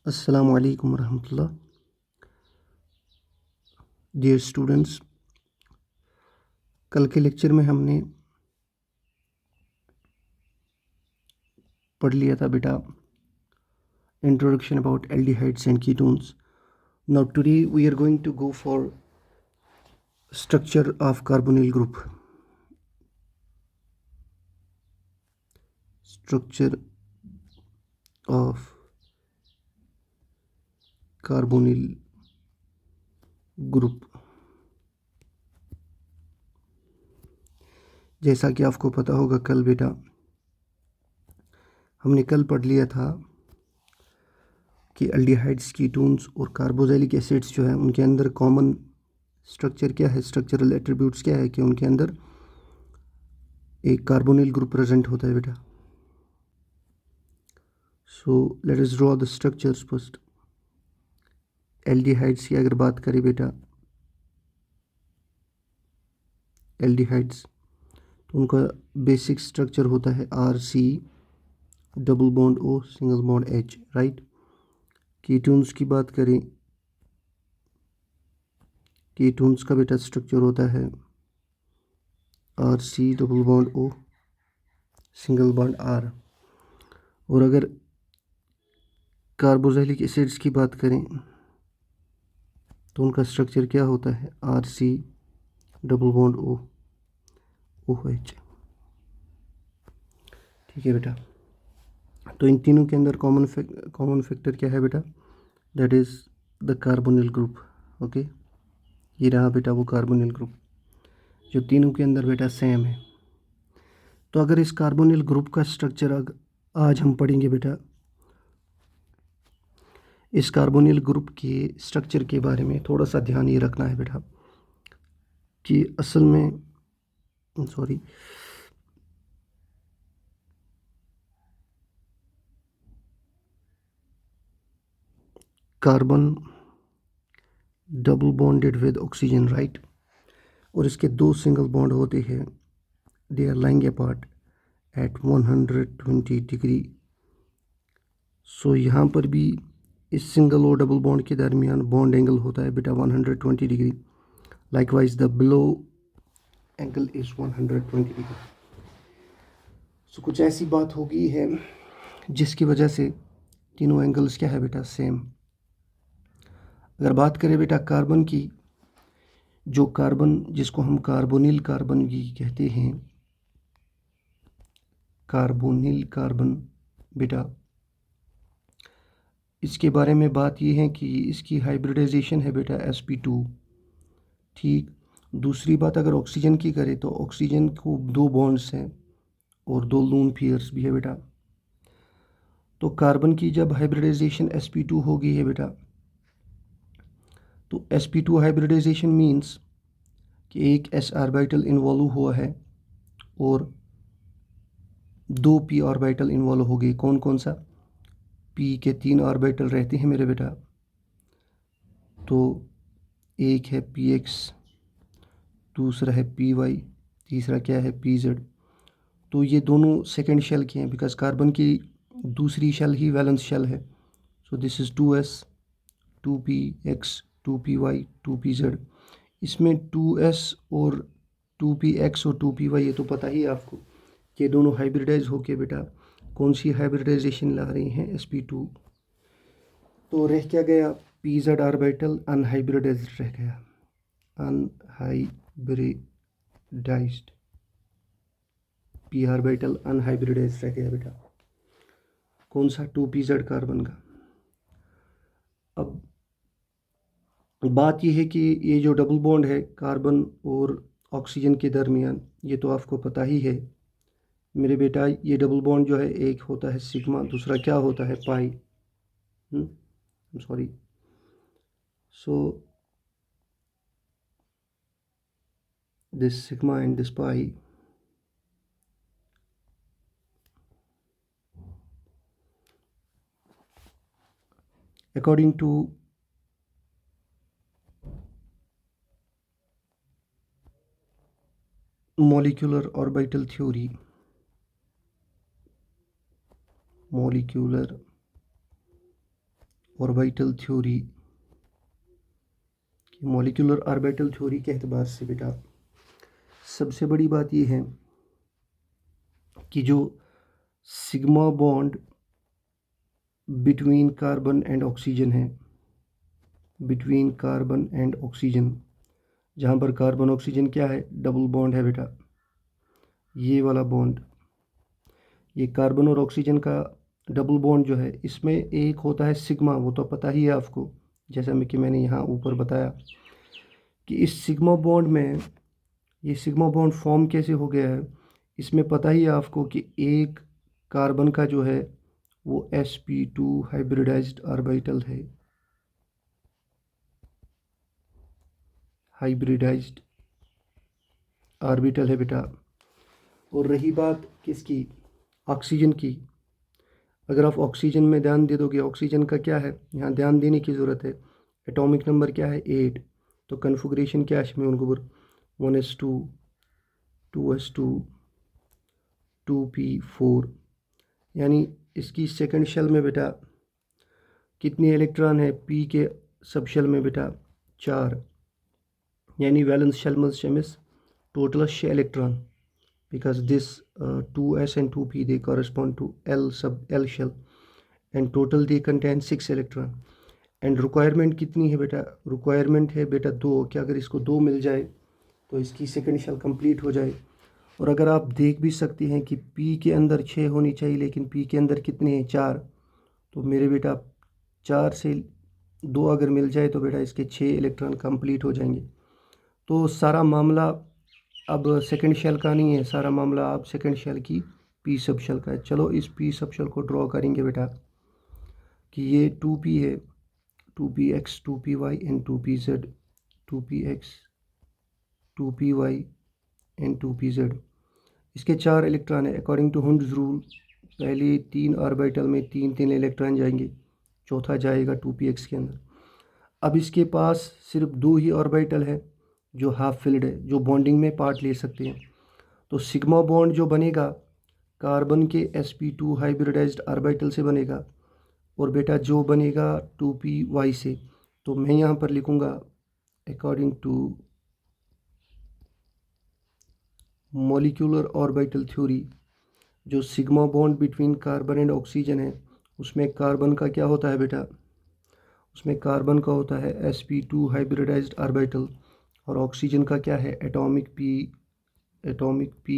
अस्सलामु अलैकुम वरहमतुल्लाह। Dear students, कल के लेक्चर में हमने पढ़ लिया था बेटा introduction about aldehydes and ketones. Now today we are going to go for structure of carbonyl group. Structure of carbonyl group. जैसा कि आपको पता होगा कल बेटा हमने कल पढ़ लिया था कि एल्डिहाइड्स, कीटोन्स और कार्बोक्सिलिक एसिड्स जो है उनके अंदर कॉमन स्ट्रक्चर क्या है, स्ट्रक्चरल एट्रीब्यूट्स क्या है कि उनके अंदर एक कार्बोनिल ग्रुप प्रेजेंट होता है बेटा। So let us draw the structures first. Aldehydes की अगर बात करें बेटा, एल्डिहाइड्स तो उनका बेसिक स्ट्रक्चर होता है RC double bond O single bond H, right. Ketones की बात करें, कीटोन्स का बेटा स्ट्रक्चर होता है RC double bond O single bond R। और अगर कार्बोक्सिलिक एसिड्स की बात करें तो उनका स्ट्रक्चर क्या होता है RC double bond O OH। ठीक है बेटा, तो इन तीनों के अंदर कॉमन फैक्टर क्या है बेटा, that is the carbonyl group. Okay, ये रहा बेटा वो कार्बोनिल ग्रुप जो तीनों के अंदर बेटा सेम है। तो अगर इस कार्बोनिल ग्रुप का स्ट्रक्चर आज हम पढ़ेंगे बेटा, इस कार्बोनिल ग्रुप के स्ट्रक्चर के बारे में थोड़ा सा ध्यान ये रखना है बेटा कि असल में carbon double bonded with oxygen, right, और इसके दो सिंगल बॉन्ड होते हैं, they are lying apart at 120 degree. So यहाँ पर भी इस सिंगल और डबल बॉन्ड के दरमियान बॉन्ड एंगल होता है बेटा 120 degree. Likewise the below angle is 120 degree. So कुछ ऐसी बात हो गई है जिसकी वजह से तीनों एंगल्स क्या है बेटा, सेम। अगर बात करें बेटा कार्बन की, जो कार्बन जिसको हम कार्बोनिल कार्बन भी कहते हैं, कार्बोनिल कार्बन बेटा, इसके बारे में बात ये है कि इसकी हाइब्रिडाइजेशन है बेटा sp2। ठीक, दूसरी बात अगर ऑक्सीजन की करें तो ऑक्सीजन को दो बॉन्ड्स हैं और दो लोन पेयर्स भी है बेटा। तो कार्बन की जब हाइब्रिडाइजेशन sp2 हो गई है बेटा, तो sp2 हाइब्रिडाइजेशन मीन्स कि एक s ऑर्बिटल इन्वॉल्व हुआ है और दो p ऑर्बिटल इन्वॉल्व हो गए। कौन कौन सा, p के 3 ऑर्बिटल रहते हैं मेरे बेटा, तो एक है px, दूसरा है py, तीसरा क्या है pz। तो ये दोनों सेकेंड शेल के हैं बिकॉज कार्बन की दूसरी शेल ही वैलेंस शेल है। So this is 2s 2px 2py 2pz। इसमें 2s और 2px और 2py ये तो पता ही है आपको, ये दोनों हाइब्रिडाइज होके बेटा कौन सी हाइब्रिडाइजेशन ला रही हैं, sp2। तो रह क्या गया, pz ऑर्बिटल अनहाइब्रिडाइज्ड रह गया, अनहाइब्रिडाइज्ड, p ऑर्बिटल अनहाइब्रिडाइज्ड रह गया बेटा, कौन सा, 2pz कार्बन का। अब बात यह है कि ये जो डबल बॉन्ड है कार्बन और ऑक्सीजन के दरमियान, ये तो आपको पता ही है मेरे बेटा, ये डबल बॉन्ड जो है एक होता है सिग्मा, दूसरा क्या होता है pi. Sorry, so this sigma and this pi according to molecular orbital theory, molecular orbital theory, molecular orbital theory के एतबार से बेटा सबसे बड़ी बात यह है कि जो sigma bond between carbon and oxygen है, बिटवीन कार्बन एंड ऑक्सीजन, जहाँ पर कार्बन ऑक्सीजन क्या है, डबल बॉन्ड है बेटा, ये वाला बॉन्ड, ये कार्बन और ऑक्सीजन का डबल बॉन्ड जो है, इसमें एक होता है सिग्मा, वो तो पता ही है आपको, जैसा कि मैंने यहाँ ऊपर बताया कि इस सिग्मा बॉन्ड में, ये सिग्मा बॉन्ड फॉर्म कैसे हो गया है, इसमें पता ही है आपको कि एक कार्बन का जो है वो sp2 हाइब्रिडाइज्ड ऑर्बिटल है, हाइब्रिडाइज्ड ऑर्बिटल है बेटा। और रही बात किसकी, ऑक्सीजन की, अगर आप ऑक्सीजन में ध्यान दे दोगे, ऑक्सीजन का क्या है, यहाँ ध्यान देने की ज़रूरत है, एटॉमिक नंबर क्या है 8, तो कन्फिग्रेशन क्या है इसमें उनको 1s2 2s2 2p4, यानी इसकी सेकंड शेल में बेटा कितने इलेक्ट्रॉन है, पी के सब शेल में बेटा 4, यानी वैलेंस शेल में total 6 electron, because this 2s and 2p they correspond to L sub L shell and total they contain 6 electron and requirement कितनी है बेटा, requirement है बेटा 2, कि अगर इसको 2 मिल जाए तो इसकी सेकंड शेल कंप्लीट हो जाए। और अगर आप देख भी सकते हैं कि P के अंदर 6 होनी चाहिए, लेकिन P के अंदर कितने हैं 4, तो मेरे बेटा 4 से 2 अगर मिल जाए तो बेटा इसके 6 इलेक्ट्रॉन कंप्लीट हो जाएंगे। तो सारा मामला अब सेकंड शेल का नहीं है, सारा मामला अब सेकंड शेल की पी सब शेल का है। चलो इस पी सब शेल को ड्रॉ करेंगे बेटा कि ये 2p है, 2px 2py and 2pz, 2px 2py and 2pz, इसके 4 इलेक्ट्रॉन है अकॉर्डिंग टू हुंड्स रूल। पहले 3 ऑर्बिटल में 3 इलेक्ट्रॉन जाएंगे, चौथा जाएगा 2px के अंदर। अब इसके पास सिर्फ 2 ही ऑर्बिटल है जो हाफ फिल्ड है, जो बॉन्डिंग में पार्ट ले सकते हैं। तो सिग्मा बॉन्ड जो बनेगा कार्बन के sp2 हाइब्रिडाइज्ड ऑर्बिटल से बनेगा, और बेटा जो बनेगा 2py से, तो मैं यहाँ पर लिखूँगा according to molecular orbital theory, जो sigma bond between carbon and oxygen है, उसमें कार्बन का क्या होता है बेटा, उसमें कार्बन का होता है sp2 हाइब्रिडाइज्ड ऑर्बिटल, और ऑक्सीजन का क्या है एटॉमिक पी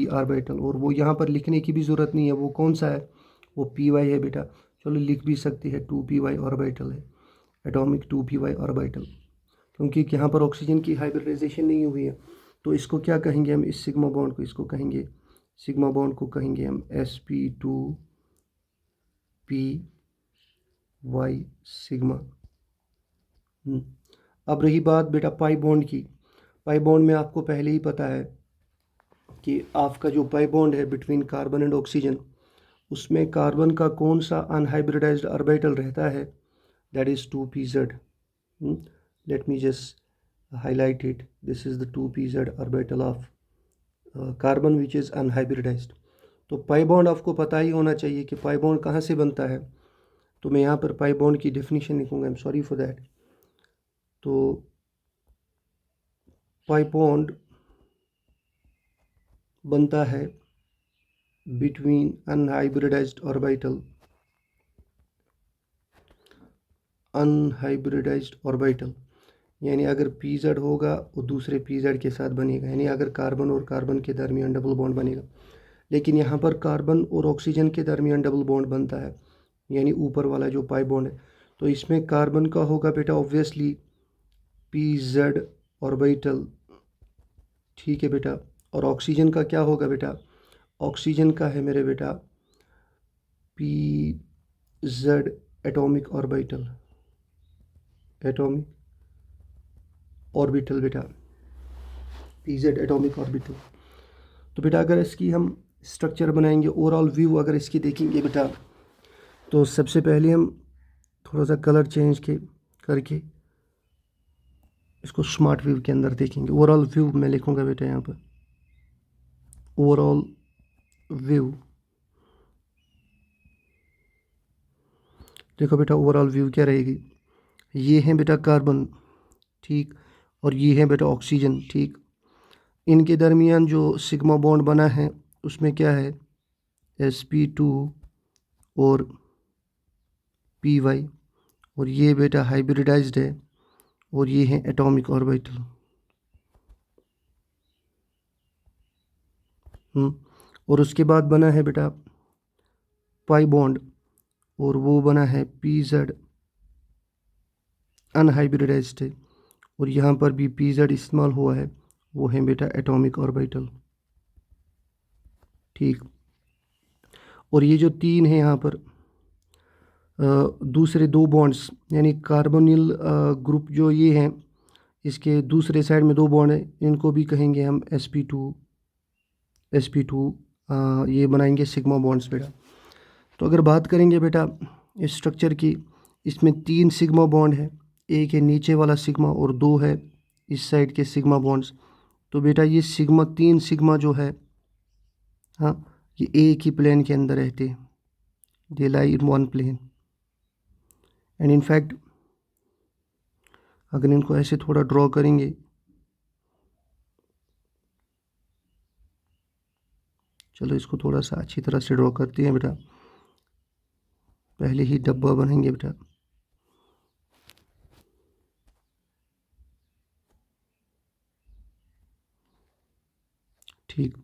ऑर्बिटल, और वो यहाँ पर लिखने की भी ज़रूरत नहीं है, वो कौन सा है, वो py है बेटा। चलो लिख भी सकते हैं 2py ऑर्बिटल है, एटॉमिक 2py ऑर्बिटल, क्योंकि यहाँ पर ऑक्सीजन की हाइब्रिडाइजेशन नहीं हुई है। तो इसको क्या कहेंगे हम, इस सिग्मा बॉन्ड को, इसको कहेंगे, सिग्मा बॉन्ड को कहेंगे हम sp2py सिग्मा। अब रही बात बेटा पाई बॉन्ड की, पाई बॉन्ड में आपको पहले ही पता है कि आपका जो पाई बॉन्ड है बिटवीन कार्बन एंड ऑक्सीजन, उसमें कार्बन का कौन सा अनहाइब्रिडाइज्ड ऑर्बिटल रहता है, that is 2pz। Let me just highlight it, this is the 2pz orbital of carbon which is unhybridised. तो पाई बॉन्ड आपको पता ही होना चाहिए कि पाई बॉन्ड कहाँ से बनता है, तो मैं यहाँ पर पाई बॉन्ड की डेफिनेशन लिखूँगा, I am sorry for that. तो पाई बॉन्ड बनता है between unhybridised orbital, unhybridised orbital, यानी अगर pz होगा वो दूसरे pz के साथ बनेगा, यानी अगर कार्बन और कार्बन के दरमियान डबल बॉन्ड बनेगा। लेकिन यहाँ पर कार्बन और ऑक्सीजन के दरमियान डबल बॉन्ड बनता है, यानी ऊपर वाला जो पाई बॉन्ड है, तो इसमें कार्बन का होगा बेटा ऑब्वियसली pz ऑर्बिटल, ठीक है बेटा। और ऑक्सीजन का क्या होगा बेटा, ऑक्सीजन का है मेरे बेटा pz atomic orbital, atomic orbital बेटा, pz एटॉमिक ऑर्बिटल। तो बेटा अगर इसकी हम स्ट्रक्चर बनाएंगे, ओवरऑल व्यू अगर इसकी देखेंगे बेटा, तो सबसे पहले हम थोड़ा सा कलर चेंज करके इसको स्मार्ट व्यू के अंदर देखेंगे। ओवरऑल व्यू मैं लिखूँगा बेटा यहाँ पर, ओवरऑल व्यू, देखो बेटा ओवरऑल व्यू क्या रहेगी, ये है बेटा कार्बन, ठीक, और ये है बेटा ऑक्सीजन, ठीक। इनके दरमियान जो सिग्मा बॉन्ड बना है उसमें क्या है, sp2 और py, और ये बेटा हाइब्रिडाइज्ड है, और ये है एटॉमिक ऑर्बिटल। और उसके बाद बना है बेटा पाई बॉन्ड, और वो बना है pz, अनहाइब्रिडाइज्ड है, और यहाँ पर भी pz इस्तेमाल हुआ है, वो है बेटा एटॉमिक ऑर्बिटल, ठीक। और ये जो तीन है यहाँ पर दूसरे दो बॉन्ड्स यानी कार्बोनिल ग्रुप जो ये हैं, इसके दूसरे साइड में दो बॉन्ड हैं, इनको भी कहेंगे हम sp2 ये बनाएंगे सिग्मा बॉन्ड्स बेटा। तो अगर बात करेंगे बेटा इस स्ट्रक्चर की, इसमें 3 सिग्मा बॉन्ड है, एक है नीचे वाला सिग्मा और 2 है इस साइड के सिग्मा बॉन्ड्स। तो बेटा ये सिग्मा 3 सिग्मा जो है, हाँ, ये एक ही प्लेन के अंदर रहते हैं, they lie in one plane. And in fact अगर इनको ऐसे थोड़ा ड्रॉ करेंगे, चलो इसको थोड़ा सा अच्छी तरह से ड्रॉ करते हैं बेटा, पहले ही डब्बा बनाएंगे बेटा, ठीक।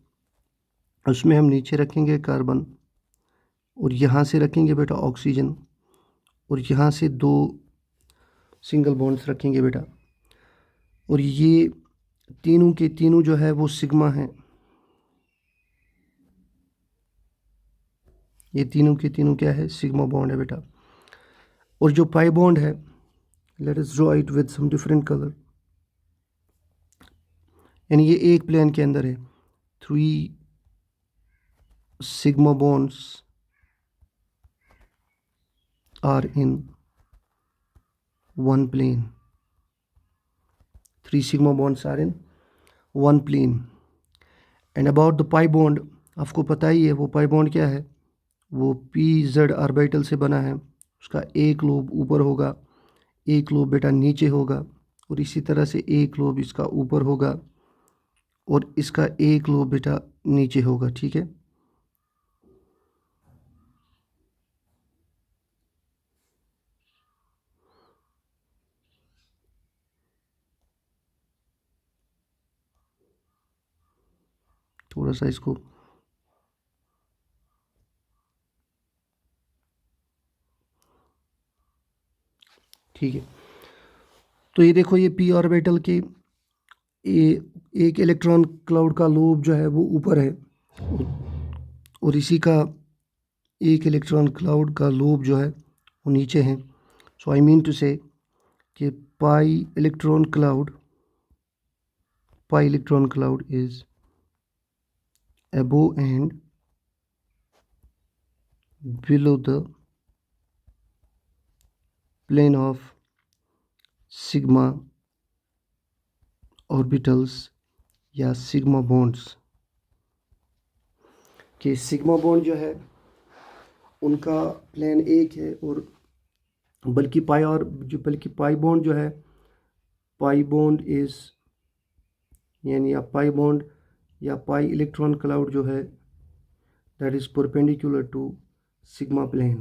उसमें हम नीचे रखेंगे कार्बन, और यहाँ से रखेंगे बेटा ऑक्सीजन, और यहाँ से 2 सिंगल बॉन्ड्स रखेंगे बेटा। और ये तीनों के तीनों जो है वो सिग्मा हैं, ये तीनों के तीनों क्या है, सिग्मा बॉन्ड है बेटा। और जो पाई बॉन्ड है, let us draw it with some different colour, यानी ये एक प्लेन के अंदर है, 3 sigma bonds are in one plane, 3 sigma bonds are in one plane। and about the pi bond, आपको पता ही है वो पाई बॉन्ड क्या है, वो pz ऑर्बिटल से बना है, उसका एक लोब ऊपर होगा, एक लोब बेटा नीचे होगा, और इसी तरह से एक लोब इसका ऊपर होगा और इसका एक लोब बेटा नीचे होगा, ठीक है। थोड़ा सा इसको ठीक है। तो ये देखो ये p ऑर्बिटल के एक इलेक्ट्रॉन क्लाउड का लोब जो है वो ऊपर है, और इसी का एक इलेक्ट्रॉन क्लाउड का लोब जो है वो नीचे है। सो आई मीन टू से कि pi electron cloud is above and below the plane of sigma orbitals या सिग्मा बॉन्ड्स। कि सिग्मा बॉन्ड जो है उनका प्लेन एक है, और बल्कि पाई बॉन्ड जो है, पाई बॉन्ड इज यानी पाई बॉन्ड या पाई इलेक्ट्रॉन क्लाउड जो है that is perpendicular to sigma plane,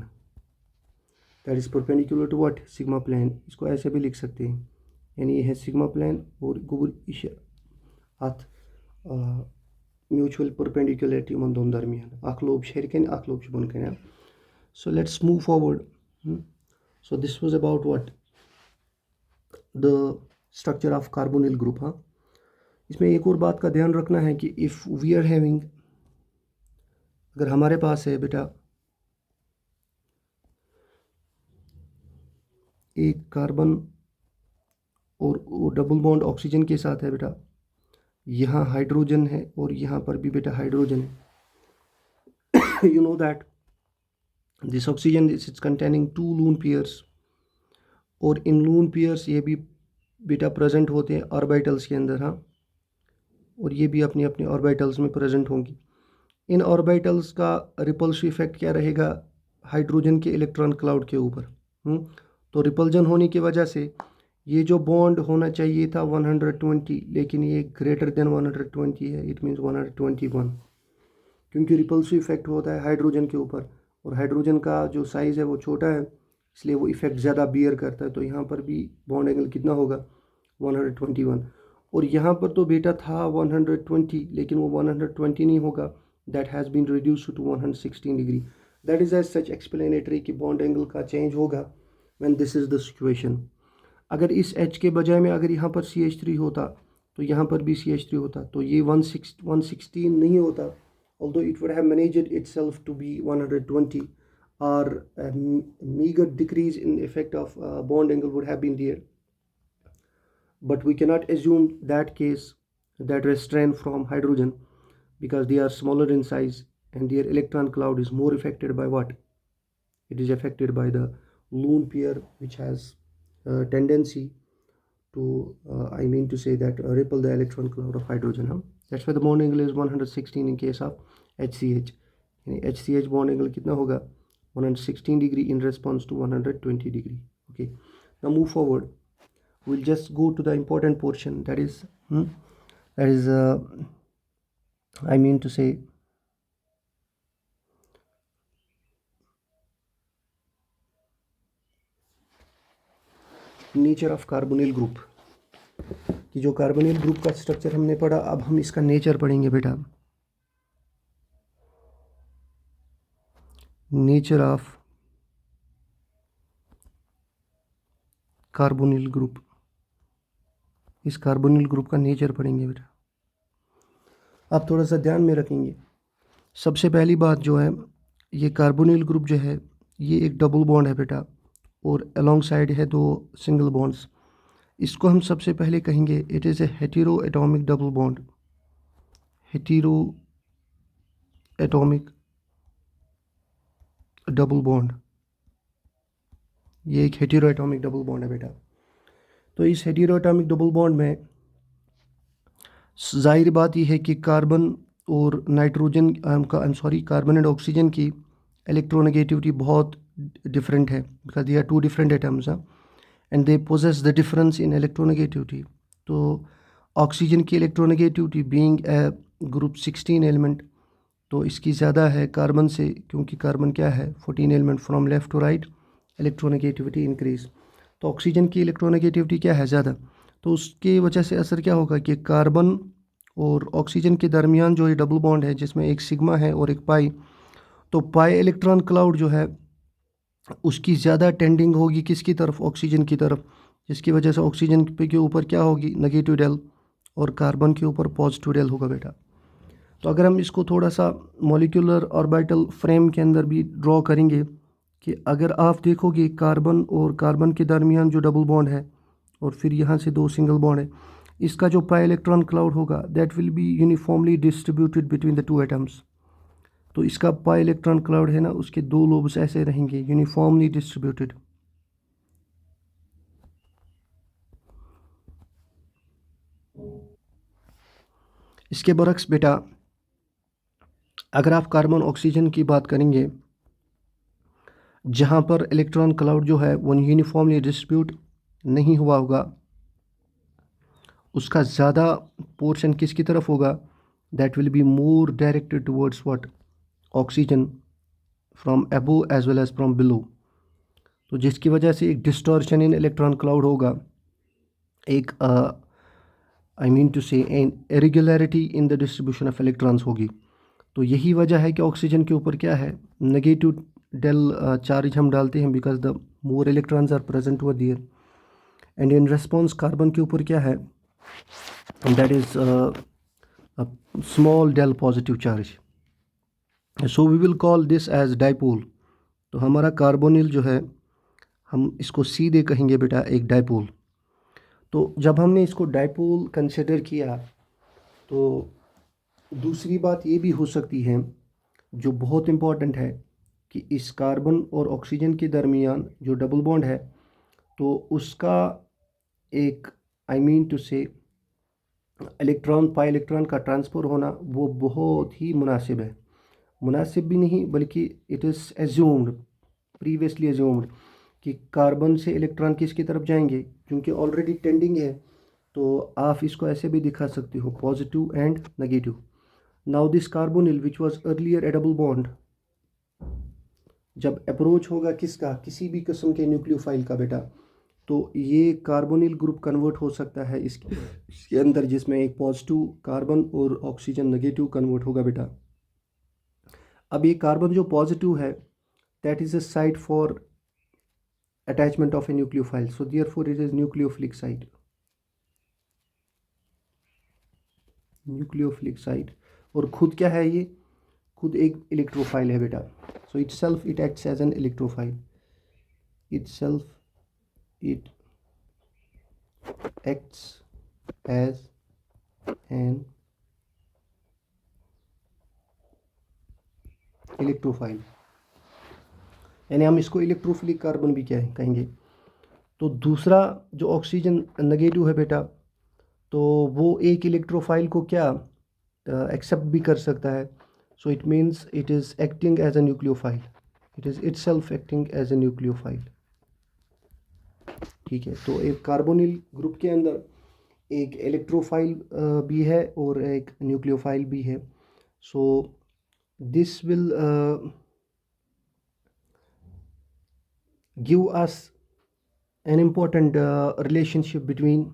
that is perpendicular to what, sigma plane. इसको ऐसे भी लिख सकते हैं, यानी ये है सिग्मा प्लेन और गुबुर इश अत म्यूचुअल परपेंडिकुलरिटी यमन दोन दरमियान, अख लोब हेर कन अख लोब बोन कन। So let's move forward. So this was about what, the structure of carbonyl group. हाँ, इसमें एक और बात का ध्यान रखना है कि इफ़ वी आर हैविंग, अगर हमारे पास है बेटा एक कार्बन और डबल बॉन्ड ऑक्सीजन के साथ है बेटा, यहाँ हाइड्रोजन है और यहाँ पर भी बेटा हाइड्रोजन है। You know that this oxygen is containing 2 loon pairs, और इन लून पेयर्स ये भी बेटा प्रेजेंट होते हैं ऑर्बिटल्स के अंदर। हाँ, और ये भी अपने अपने ऑर्बिटल्स में प्रेजेंट होंगी। इन ऑर्बिटल्स का रिपल्सिव इफेक्ट क्या रहेगा हाइड्रोजन के इलेक्ट्रॉन क्लाउड के ऊपर, तो रिपल्जन होने की वजह से ये जो बॉन्ड होना चाहिए था 120, लेकिन ये ग्रेटर देन 120 है, इट मीन्स 121, क्योंकि रिपल्सिव इफेक्ट होता है हाइड्रोजन के ऊपर और हाइड्रोजन का जो साइज़ है वो छोटा है, इसलिए वो इफेक्ट ज़्यादा बियर करता है। तो यहाँ पर भी बॉन्ड एंगल कितना होगा 121, और यहाँ पर तो बेटा था 120, लेकिन वो 120 नहीं होगा, that has been reduce to 116 degree. That is as such explanatory कि बॉन्ड एंगल का चेंज होगा when this is the situation. अगर इस H के बजाय में अगर यहाँ पर CH3 होता तो यहाँ पर भी CH3 होता, तो ये 116 नहीं होता, although it would have managed itself to be 120, or a meager decrease in effect of bond angle would have been there. But we cannot assume that case, that restraint from hydrogen, because they are smaller in size and their electron cloud is more affected by what? It is affected by the lone pair, which has a tendency to I mean to say that repel the electron cloud of hydrogen. That's why the bond angle is 116 in case of HCH. HCH bond angle कितना होगा 116 degree in response to 120 degree. Okay, now move forward. We'll just go to the important portion, that is I mean to say nature of carbonyl group. कि जो carbonyl group का structure हमने पढ़ा, अब हम इसका नेचर पढ़ेंगे बेटा। नेचर ऑफ कार्बोनिल ग्रुप, इस कार्बोनिल ग्रुप का नेचर पढ़ेंगे बेटा। आप थोड़ा सा ध्यान में रखेंगे। सबसे पहली बात जो है, ये कार्बोनिल ग्रुप जो है ये एक डबल बॉन्ड है बेटा, और अलोंग साइड है दो सिंगल बॉन्ड्स। इसको हम सबसे पहले कहेंगे it is a hetero atomic double bond. Hetero atomic double bond, ये एक हेटेरो एटॉमिक डबल बॉन्ड है बेटा। तो इस हेटेरो एटॉमिक डबल बॉन्ड में जाहिर बात यह है कि कार्बन और नाइट्रोजन कार्बन एंड ऑक्सीजन की इलेक्ट्रोनेगेटिविटी बहुत डिफरेंट है, because they are two different atoms and they possess the difference in electronegativity. तो ऑक्सीजन की electronegativity being a group 16 element, तो इसकी ज़्यादा है कार्बन से, क्योंकि कार्बन क्या है 14 element from left to right, electronegativity increase. तो ऑक्सीजन की इलेक्ट्रोनेगेटिविटी क्या है ज़्यादा, तो उसकी वजह से असर क्या होगा कि कार्बन और ऑक्सीजन के दरमियान जो ये डबल बॉन्ड है जिसमें एक सिग्मा है और एक पाई, तो पाई इलेक्ट्रॉन क्लाउड जो है उसकी ज़्यादा टेंडिंग होगी किसकी तरफ, ऑक्सीजन की तरफ, जिसकी वजह से ऑक्सीजन पे के ऊपर क्या होगी नेगेटिव डेल और कार्बन के ऊपर पॉजिटिव डेल होगा बेटा। तो अगर हम इसको थोड़ा सा मॉलिक्यूलर ऑर्बिटल फ्रेम के अंदर भी ड्रॉ करेंगे कि अगर आप देखोगे कार्बन और कार्बन के दरमियान जो डबल बॉन्ड है और फिर यहाँ से दो सिंगल बॉन्ड है, इसका जो पाई इलेक्ट्रॉन क्लाउड होगा that will B uniformly distributed between the two atoms. तो इसका पाई इलेक्ट्रॉन क्लाउड है ना, उसके दो लोब्स ऐसे रहेंगे यूनिफॉर्मली डिस्ट्रीब्यूटेड। इसके बरक्स बेटा अगर आप कार्बन ऑक्सीजन की बात करेंगे जहाँ पर इलेक्ट्रॉन क्लाउड जो है वो यूनिफॉर्मली डिस्ट्रीब्यूट नहीं हुआ होगा, उसका ज़्यादा पोर्शन किसकी तरफ होगा, that will be more directed towards what, oxygen from above as well as from below. तो जिसकी वजह से एक डिस्टॉर्शन इन इलेक्ट्रॉन क्लाउड होगा, एक I mean to say an irregularity in the distribution of electrons होगी। तो यही वजह है कि ऑक्सीजन के ऊपर क्या है नेगेटिव डेल चार्ज हम डालते हैं, because the more electrons are present over there, and in response carbon के ऊपर क्या है, that is small del positive charge. So we will call this as dipole. तो हमारा कार्बोनिल जो है हम इसको सीधे कहेंगे बेटा एक डाइपोल। तो जब हमने इसको डाइपोल कंसिडर किया तो दूसरी बात ये भी हो सकती है जो बहुत इम्पॉर्टेंट है कि इस कार्बन और ऑक्सीजन के दरमियान जो डबल बॉन्ड है तो उसका एक आई मीन टू से इलेक्ट्रॉन पाई इलेक्ट्रॉन का ट्रांसफ़र होना वो बहुत ही मुनासिब है। मुनासिब भी नहीं बल्कि it is assumed, previously assumed, कि कार्बन से इलेक्ट्रॉन किसकी तरफ जाएंगे, क्योंकि ऑलरेडी टेंडिंग है, तो आप इसको ऐसे भी दिखा सकते हो, positive and negative. Now this carbonyl which was earlier A double bond, जब अप्रोच होगा किसका, किसी भी किस्म के न्यूक्लियोफाइल का बेटा, तो ये कार्बोनिल ग्रुप कन्वर्ट हो सकता है इसके अंदर, जिसमें एक पॉजिटिव कार्बन और ऑक्सीजन नेगेटिव कन्वर्ट होगा बेटा। अब ये कार्बन जो पॉजिटिव है, that is a site for attachment of a nucleophile, so therefore it is nucleophilic site, nucleophilic site. और खुद क्या है ये, खुद एक इलेक्ट्रोफाइल है बेटा, so itself it acts as an electrophile, itself it acts as an electrophile, यानी हम इसको इलेक्ट्रोफिलिक कार्बन भी क्या है कहेंगे। तो दूसरा जो ऑक्सीजन नेगेटिव है बेटा, तो वो एक इलेक्ट्रोफाइल को क्या एक्सेप्ट भी कर सकता है, so it means it is acting as a nucleophile, it is itself acting as a nucleophile. ठीक है, तो एक कार्बोनिल ग्रुप के अंदर एक इलेक्ट्रोफाइल भी है और एक न्यूक्लियोफाइल भी है। So this will give us an important relationship between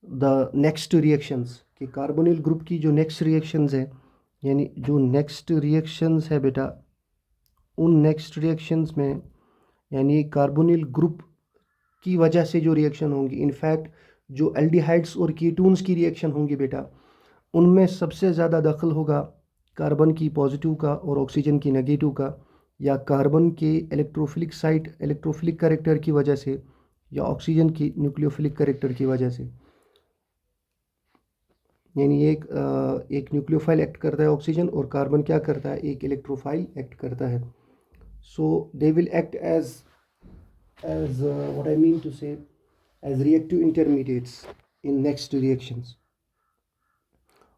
the next reactions, कि कार्बोनिल ग्रुप की जो नेक्स्ट रिएक्शंस है, यानी जो नेक्स्ट रिएक्शंस है बेटा, उन नेक्स्ट रिएक्शंस में यानी कार्बोनिल ग्रुप की वजह से जो रिएक्शन होंगी, इनफैक्ट जो एल्डिहाइड्स और कीटोन्स की रिएक्शन होंगी बेटा, उनमें सबसे ज़्यादा दखल होगा कार्बन की पॉजिटिव का और ऑक्सीजन की नेगेटिव का, या कार्बन के इलेक्ट्रोफिलिक साइट इलेक्ट्रोफिलिक कैरेक्टर की वजह से, या ऑक्सीजन की न्यूक्लियोफिलिक कैरेक्टर की वजह से। यानी एक न्यूक्लियोफाइल एक्ट करता है ऑक्सीजन, और कार्बन क्या करता है, एक इलेक्ट्रोफाइल एक्ट करता है। So they will act as what I mean to say as reactive intermediates in next reactions।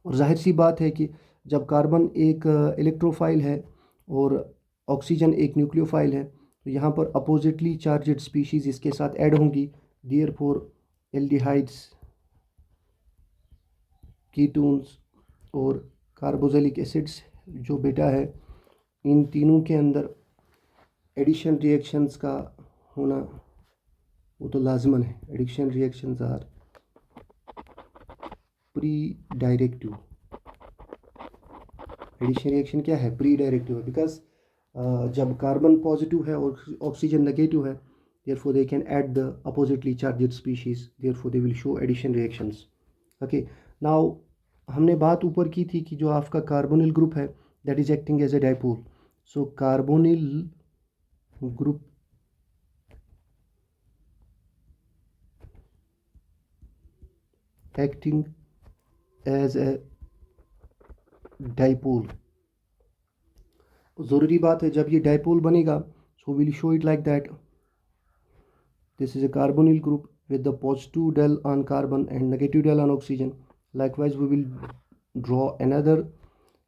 और जाहिर सी बात है कि जब कार्बन एक इलेक्ट्रोफाइल है और ऑक्सीजन एक न्यूक्लियोफाइल है, तो यहाँ पर अपोजिटली चार्जड स्पीशीज़ इसके साथ ऐड होंगी, देयरफॉर एल्डिहाइड्स, कीटोन्स और कार्बोक्सिलिक एसिड्स जो बेटा है, इन तीनों के अंदर एडिशन रिएक्शंस का होना वो तो लाजमन है। Addition reactions are pre directive, addition reaction क्या है, प्री डायरेक्टिव है, बिकॉज जब कार्बन पॉजिटिव है और ऑक्सीजन नेगेटिव है, therefore they can add the oppositely charged species, therefore they will show addition reactions. Okay, now हमने बात ऊपर की थी कि जो आपका कार्बोनिल ग्रुप है that is acting as a dipole. So carbonyl group acting as a dipole, ज़रूरी बात है जब ये डाइपोल बनेगा, so will show it like that, this is a carbonyl group with the positive del on carbon and negative del on oxygen. Likewise, we will draw another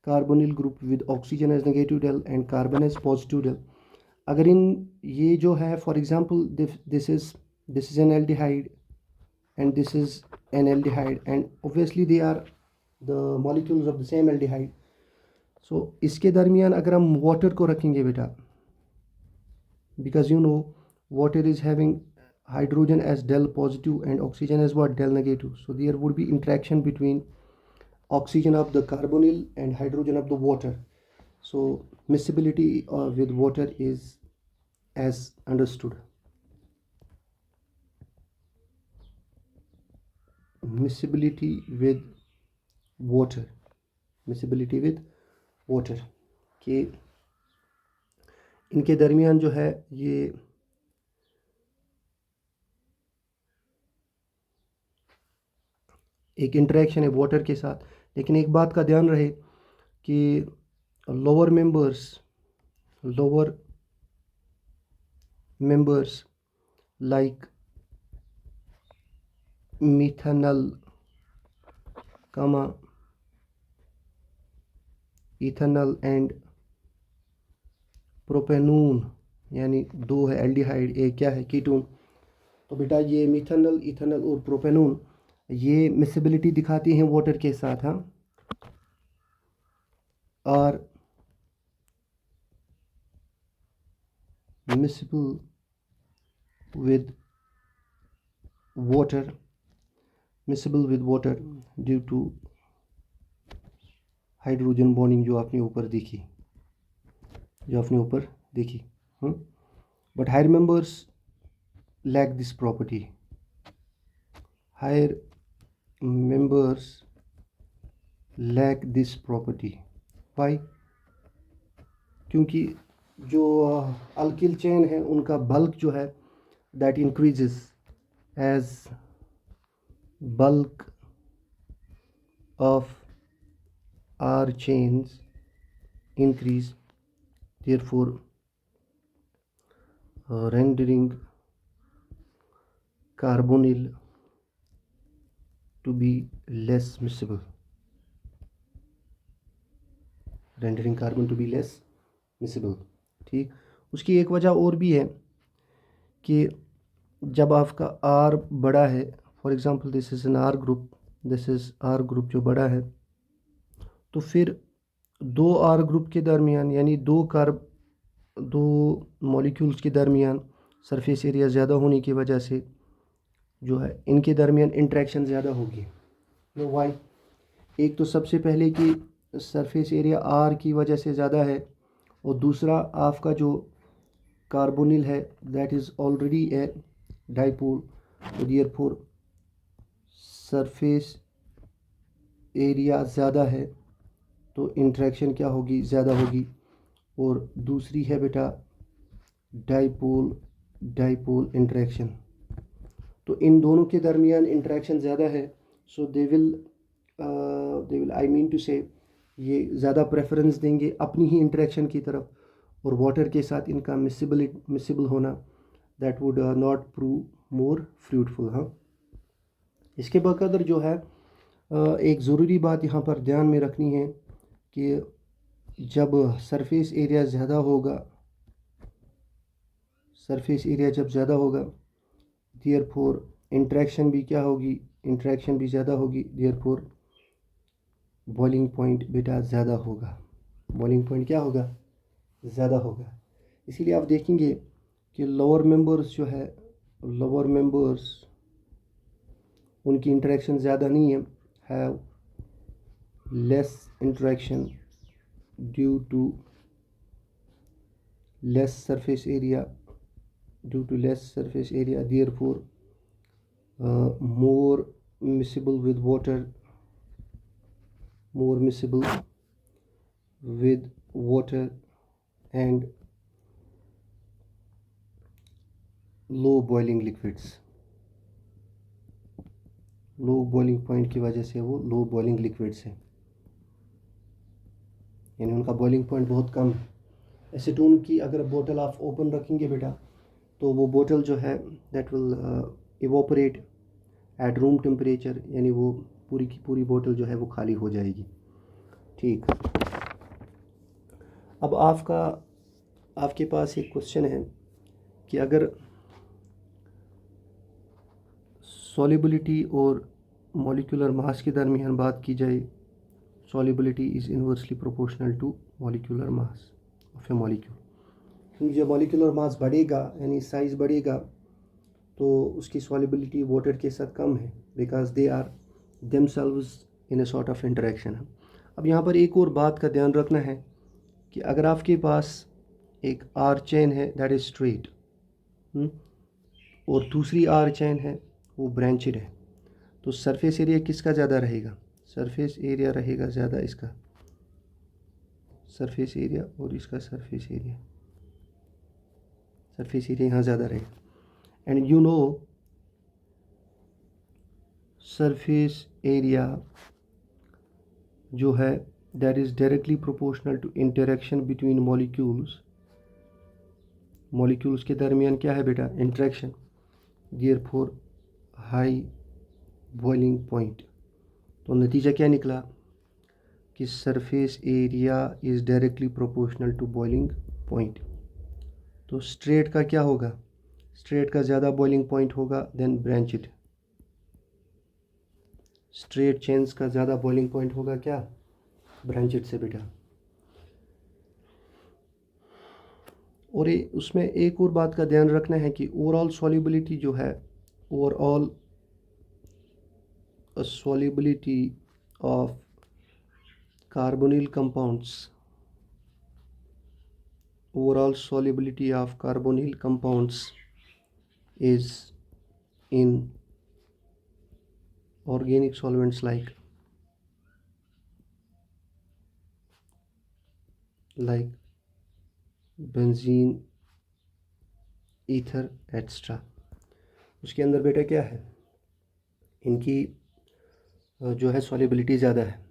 carbonyl group with oxygen as negative del and carbon as positive del. अगर इन ये जो है for example this is an aldehyde and this is an aldehyde, and obviously they are the molecules of the same aldehyde. So इसके दरमियान अगर हम water को रखेंगे बेटा, because you know water is having hydrogen as del positive and oxygen as what, del negative, so there would be interaction between oxygen of the carbonyl and hydrogen of the water. So miscibility with water is as understood, miscibility with water, miscibility with water कि इनके दरमियान जो है ये एक interaction है water के साथ। लेकिन एक बात का ध्यान रहे कि lower members like methanol, ethanol and propanol, यानी 2 है एल्डिहाइड, एक क्या है कीटोन। तो बेटा ये मिथानल, इथानल और प्रोपेनॉन ये मिसिबिलिटी दिखाती हैं वाटर के साथ, हाँ, are miscible with water, miscible with water due to hydrogen bonding जो आपने ऊपर देखी, but higher members lack this property. Higher members lack this property. Why? क्योंकि जो अल्किल चेन है उनका बल्क जो है that increases as bulk of R chains increase, therefore rendering carbonyl to be less miscible, rendering carbon to be less miscible। ठीक, उसकी एक वजह और भी है कि जब आपका R बड़ा है, for example this is an R group, this is R group जो बड़ा है, तो फिर 2 R ग्रुप के दरमियान यानी दो मॉलिक्यूल्स के दरमियान सरफेस एरिया ज़्यादा होने की वजह से जो है इनके दरमियान इंटरेक्शन ज़्यादा होगी। Know why? एक तो सबसे पहले कि सरफेस एरिया R की वजह से ज़्यादा है, और दूसरा आपका जो कार्बोनिल है that is already a dipole, तो देयरफॉर सरफेस एरिया ज़्यादा है तो इंटरेक्शन क्या होगी, ज़्यादा होगी। और दूसरी है बेटा डाइपोल डाइपोल इंटरेक्शन, तो इन दोनों के दरमियान इंटरेक्शन ज़्यादा है, so they will I mean to say ये ज़्यादा प्रेफरेंस देंगे अपनी ही इंटरेक्शन की तरफ, और वाटर के साथ इनका मिसिबल होना that would not prove more fruitful. हाँ, इसके बकदर जो है एक ज़रूरी बात यहाँ पर ध्यान में रखनी है कि जब सरफेस एरिया ज़्यादा होगा, सरफेस एरिया जब ज़्यादा होगा देयरफॉर इंटरेक्शन भी क्या होगी, इंटरेक्शन भी ज़्यादा होगी, देयरफॉर बॉइलिंग पॉइंट बेटा ज़्यादा होगा, बॉइलिंग पॉइंट क्या होगा, ज़्यादा होगा। इसीलिए आप देखेंगे कि लोअर मेंबर्स जो है, लोअर मेंबर्स उनकी इंटरेक्शन ज़्यादा नहीं है, have less interaction due to less surface area, due to less surface area, therefore more miscible with water, more miscible with water and low boiling liquids, low boiling point की वजह से वो low boiling liquids है, यानी उनका boiling point बहुत कम है। Acetone की अगर बोतल आप ओपन रखेंगे बेटा तो वो बोतल जो है that will evaporate at room temperature, यानी वो पूरी की पूरी बोतल जो है वो खाली हो जाएगी। ठीक, अब आपके पास एक क्वेश्चन है कि अगर सॉल्युबिलिटी और मॉलिक्यूलर मास के दरमियान बात की जाए, solubility is inversely proportional to molecular mass of a molecule, क्योंकि जब मॉलिक्यूलर मास बढ़ेगा यानी साइज़ बढ़ेगा तो उसकी सॉल्युबिलिटी वाटर के साथ कम है, because they are themselves in a sort of interaction. अब यहाँ पर एक और बात का ध्यान रखना है कि अगर आपके पास एक आर चेन है दैट इज़ स्ट्रेट, और दूसरी आर चेन है वो ब्रांचेड है, तो सरफेस एरिया किसका ज़्यादा रहेगा, सरफेस एरिया रहेगा ज़्यादा इसका, सरफेस एरिया और इसका सरफेस एरिया यहाँ ज़्यादा रहेगा। And you know surface area जो है that is directly proportional to interaction between molecules के दरमियान क्या है बेटा, interaction, therefore high boiling point. तो नतीजा क्या निकला कि surface area is directly proportional to boiling point. तो स्ट्रेट का क्या होगा, स्ट्रेट का ज़्यादा बॉइलिंग पॉइंट होगा देन ब्रांचेड। स्ट्रेट चेन्स का ज़्यादा बॉइलिंग पॉइंट होगा क्या, ब्रांचेड से बेटा। और ये उसमें एक और बात का ध्यान रखना है कि ओवरऑल सॉल्युबिलिटी जो है, overall solubility of carbonyl compounds, overall solubility of carbonyl compounds is in organic solvents like benzene, ether etc. उसके अंदर बेटा क्या है, इनकी जो है सॉल्युबिलिटी ज़्यादा है।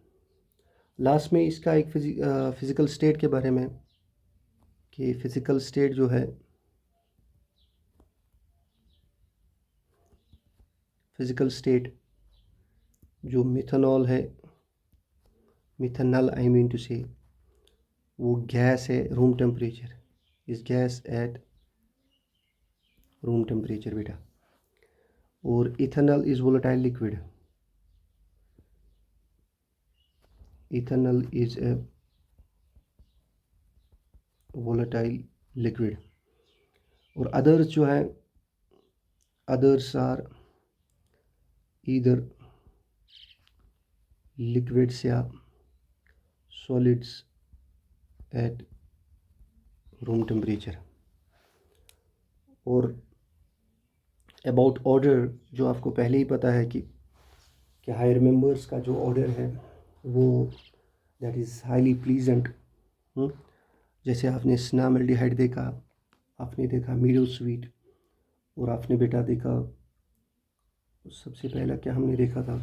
लास्ट में इसका एक फिज़िकल स्टेट के बारे में, कि फिज़िकल स्टेट जो है, फिज़िकल स्टेट जो मिथेनॉल है, मिथेनॉल आई मीन टू से, वो गैस है रूम टेम्परेचर, इस गैस एट रूम टेम्परेचर बेटा। और ethanol is volatile liquid, ethanol is a volatile liquid. और अदर्स जो है, अदर्स आर ईदर लिक्विड्स या सॉलिड्स एट रूम टेम्परेचर। और अबाउट ऑर्डर जो आपको पहले ही पता है कि हायर मेंबर्स का जो ऑर्डर है वो दैट इज़ हाईली प्लीजेंट। जैसे आपने सिनामेल्डिहाइड देखा, आपने देखा मीडो स्वीट, और आपने बेटा देखा सबसे पहला क्या हमने देखा था,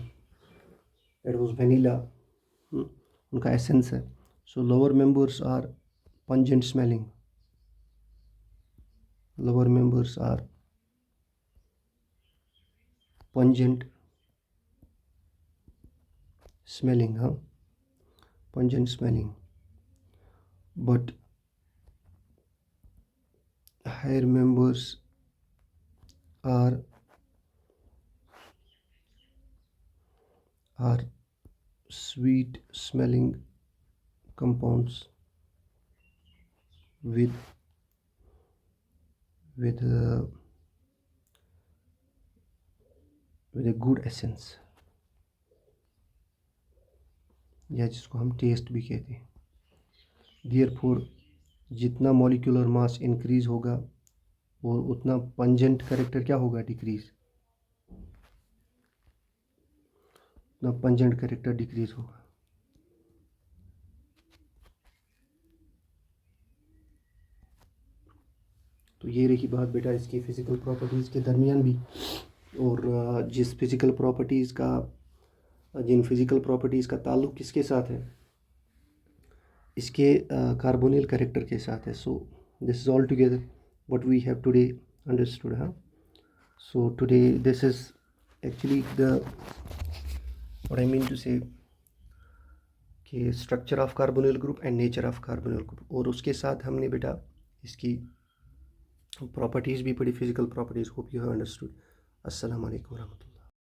इट वाज वेनिला, उनका एसेंस है। So lower members are pungent smelling, lower members are pungent smelling, pungent smelling, but higher members are sweet smelling compounds with a good essence, या जिसको हम टेस्ट भी कहते हैं। देयरफॉर जितना मॉलिक्यूलर मास इंक्रीज होगा और उतना पंजेंट कैरेक्टर क्या होगा, डिक्रीज, उतना पंजेंट कैरेक्टर डिक्रीज होगा। तो ये रही बात बेटा इसकी फ़िज़िकल प्रॉपर्टीज़ के दरमियान भी। और जिस फ़िज़िकल प्रॉपर्टीज़ का ताल्लुक़ किसके साथ है, इसके कार्बोनिल कैरेक्टर के साथ है। So this is all together what we have today understood. So today this is actually the what I mean to say कि structure of carbonyl group and nature of carbonyl group, और उसके साथ हमने बेटा इसकी प्रॉपर्टीज़ भी पढ़ी, physical properties. Hope you have understood. अस्सलाम वालेकुम।